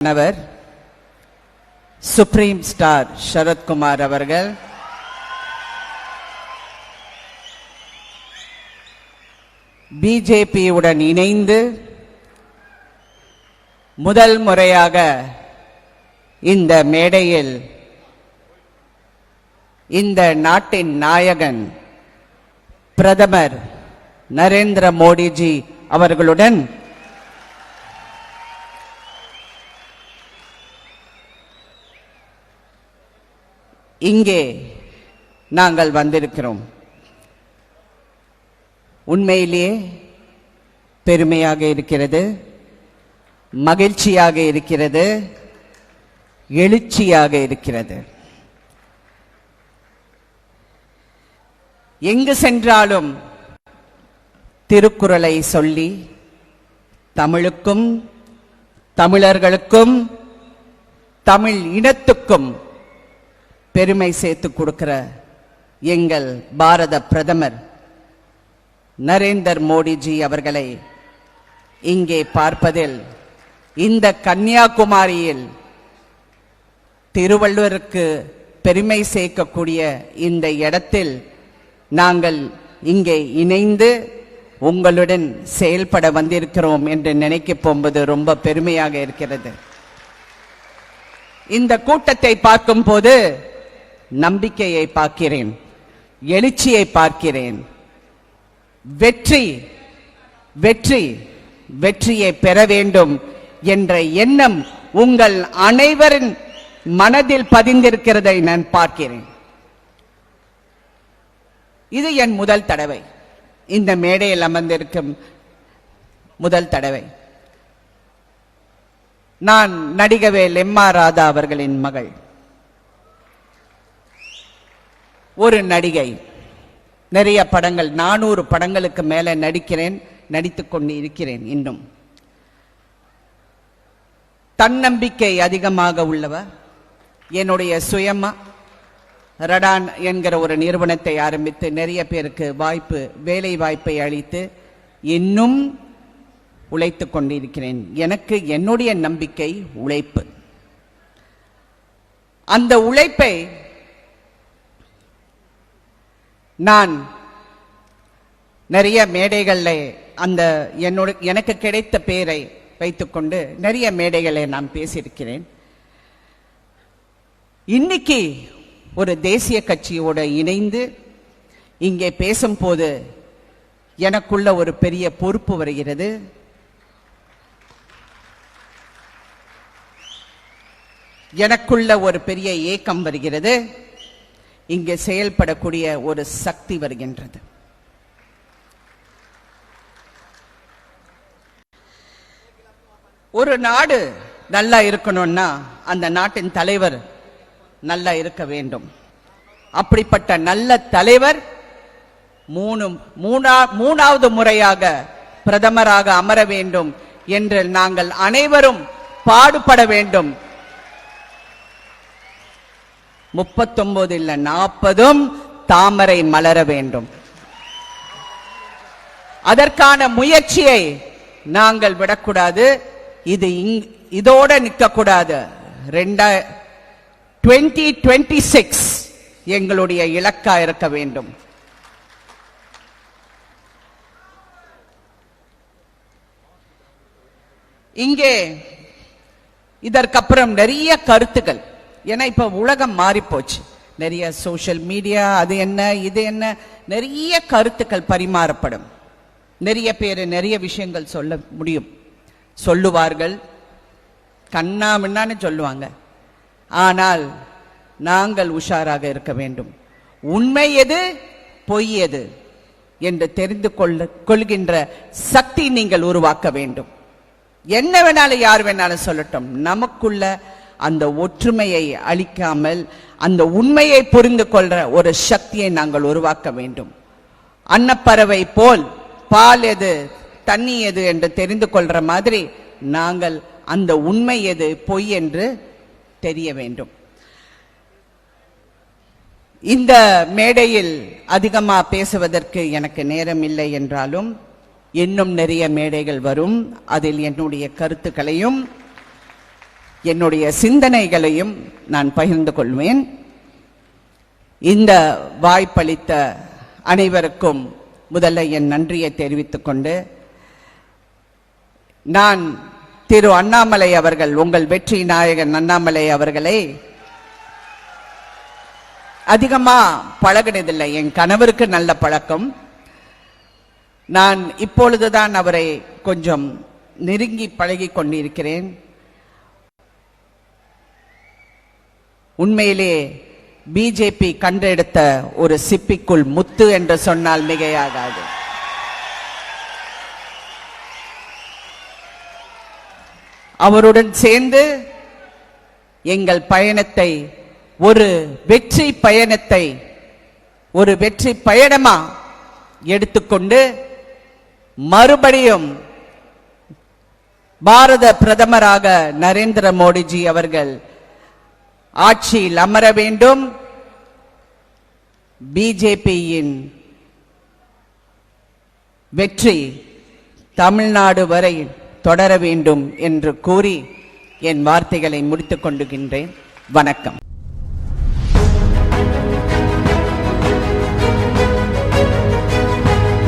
நவர் supreme star Sarathkumar அவர்கள் பிஜேபியுடன் இணைந்து முதல் முறையாக இந்த மேடையில் இந்த நாட்டின் நாயகன் பிரதமர் நரேந்திர மோடிஜி அவர்களுடன் இங்கே நாங்கள் வந்திருக்கிறோம். உண்மையிலேயே பெருமையாக இருக்கிறது, மகிழ்ச்சியாக இருக்கிறது, எழுச்சியாக இருக்கிறது. எங்கு சென்றாலும் திருக்குறளை சொல்லி தமிழுக்கும் தமிழர்களுக்கும் தமிழ் இனத்துக்கும் பெருமை சேர்த்து கொடுக்கிற எங்கள் பாரத பிரதமர் நரேந்திர மோடிஜி அவர்களை இங்கே பார்ப்பதில், இந்த கன்னியாகுமரியில் திருவள்ளுவருக்கு பெருமை சேர்க்கக்கூடிய இந்த இடத்தில் நாங்கள் இங்கே இணைந்து உங்களுடன் செயல்பட வந்திருக்கிறோம் என்று நினைக்க போகும்போது ரொம்ப பெருமையாக இருக்கிறது. இந்த கூட்டத்தை பார்க்கும் போது நம்பிக்கையை பார்க்கிறேன், எழுச்சியை பார்க்கிறேன். வெற்றி வெற்றி வெற்றியை பெற வேண்டும் என்ற எண்ணம் உங்கள் அனைவரின் மனதில் பதிந்திருக்கிறதை நான் பார்க்கிறேன். இது என் முதல் தடவை இந்த மேடையில் அமர்ந்திருக்கும் முதல் தடவை. நான் நடிகவேல் எம்.ஆர். ராதா அவர்களின் மகள், ஒரு நடிகை. நிறைய படங்கள், 400 படங்களுக்கு மேல நடிக்கிறேன், நடித்துக் கொண்டு இருக்கிறேன். இன்னும் தன்னம்பிக்கை அதிகமாக உள்ளவர். என்னுடைய சுயமா ரடான் என்கிற ஒரு நிறுவனத்தை ஆரம்பித்து நிறைய பேருக்கு வேலை வாய்ப்பை அளித்து இன்னும் உழைத்துக் கொண்டிருக்கிறேன். எனக்கு என்னுடைய நம்பிக்கை உழைப்பு. அந்த உழைப்பை நான் நிறைய மேடைகளில் எனக்கு கிடைத்த பேரை வைத்துக்கொண்டு நிறைய மேடைகளை நான் பேசியிருக்கிறேன். இன்னைக்கு ஒரு தேசிய கட்சியோடு இணைந்து இங்கே பேசும்போது எனக்குள்ள ஒரு பெரிய பொறுப்பு வருகிறது. எனக்குள்ள ஒரு பெரிய ஏக்கம் வருகிறது. இங்கே செயல்படக்கூடிய ஒரு சக்தி வருகின்றது. ஒரு நாடு நல்லா இருக்கணும்னா அந்த நாட்டின் தலைவர் நல்லா இருக்க வேண்டும். அப்படிப்பட்ட நல்ல தலைவர் மூணாவது முறையாக பிரதமராக அமர வேண்டும் என்று நாங்கள் அனைவரும் பாடுபட வேண்டும். 39 இல்ல 40 தாமரை மலர வேண்டும். அதற்கான முயற்சியை நாங்கள் விடக்கூடாது. இதோட நிற்கக்கூடாது. 2026 எங்களுடைய இலக்கா இருக்க வேண்டும். இங்கே இதற்கப்புறம் நிறைய கருத்துக்கள், ஏன்னா இப்ப உலகம் மாறி போச்சு. நிறைய சோசியல் மீடியா, அது என்ன இது என்ன, நிறைய கருத்துக்கள் பரிமாறப்படும். நிறைய பேர் நிறைய விஷயங்கள் சொல்ல முடியும், சொல்லுவார்கள், கண்ணா முன்னான்னு சொல்லுவாங்க. ஆனால் நாங்கள் உஷாராக இருக்க வேண்டும். உண்மை எது, பொய் எது என்று தெரிந்து கொள்கின்ற சக்தி நீங்கள் உருவாக்க வேண்டும். என்ன வேணாலும் யார் வேணாலும் சொல்லட்டும், நமக்குள்ள அந்த ஒற்றுமையை அளிக்காமல் அந்த உண்மையை புரிந்து கொள்ற ஒரு சக்தியை நாங்கள் உருவாக்க வேண்டும். அன்னப்பறவை போல் பால் எது தண்ணி எது என்று தெரிந்து கொள்ற மாதிரி நாங்கள் அந்த உண்மை எது பொய் என்று தெரிய வேண்டும். இந்த மேடையில் அதிகமா பேசுவதற்கு எனக்கு நேரம் இல்லை என்றாலும் இன்னும் நிறைய மேடைகள் வரும். அதில் என்னுடைய கருத்துக்களையும் என்னுடைய சிந்தனைகளையும் நான் பகிர்ந்து கொள்வேன். இந்த வாய்ப்பளித்த அனைவருக்கும் முதல்ல என் நன்றியை தெரிவித்துக் கொண்டு, நான் திரு அண்ணாமலை அவர்கள், உங்கள் வெற்றி நாயகன் அண்ணாமலை அவர்களை அதிகமா பழகினதில்லை. என் கணவருக்கு நல்ல பழக்கம். நான் இப்பொழுதுதான் அவரை கொஞ்சம் நெருங்கி பழகி கொண்டிருக்கிறேன். உண்மையிலே பிஜேபி கண்டெடுத்த ஒரு சிப்பிக்குள் முத்து என்று சொன்னால் மிகையாகாது. அவருடன் சேர்ந்து எங்கள் பயணத்தை ஒரு வெற்றி பயணத்தை ஒரு வெற்றி பயணமா எடுத்துக்கொண்டு மறுபடியும் பாரத பிரதமராக நரேந்திர மோடிஜி அவர்கள் ஆட்சியில் அமர வேண்டும். பிஜேபியின் வெற்றி தமிழ்நாடு வரை தொடர வேண்டும் என்று கூறி என் வார்த்தைகளை முடித்துக் கொண்டுகின்றேன். வணக்கம்.